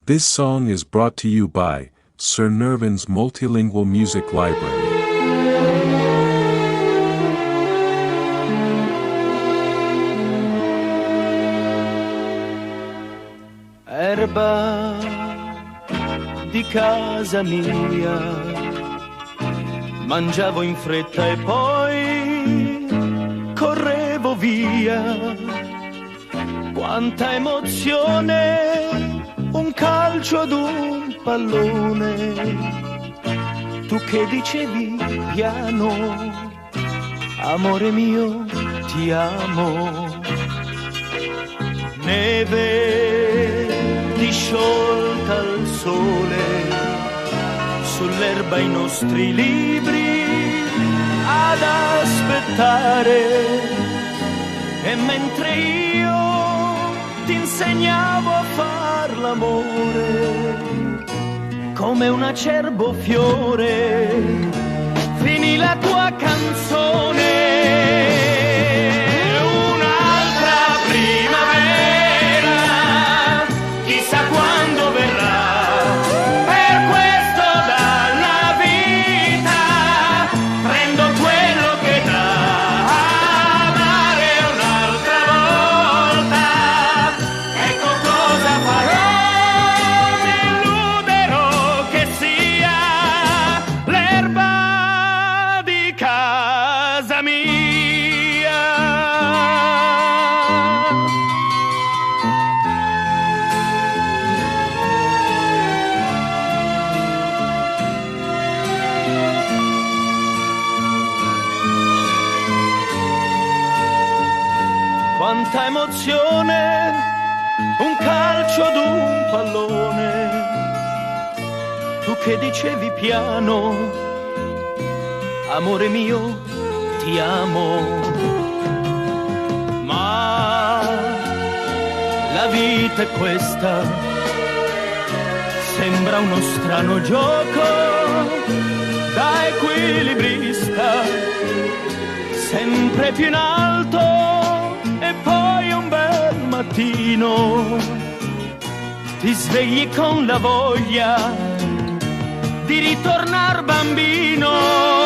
This song is brought to you by Sir Nervin's Multilingual Music Library. Erba di casa mia, mangiavo in fretta e poi correvo via. Quanta emozione, un calcio ad un pallone. Tu che dicevi piano, amore mio, ti amo. Neve disciolta al sole, sull'erba i nostri libri ad aspettare. E mentre io ti insegnavo a far l'amore, come un acerbo fiore, finì la tua canzone. Quanta emozione, un calcio ad un pallone. Tu che dicevi piano, amore mio, ti amo. Ma la vita è questa, sembra uno strano gioco da equilibrista, sempre più in alto. E poi un bel mattino ti svegli con la voglia di ritornar bambino.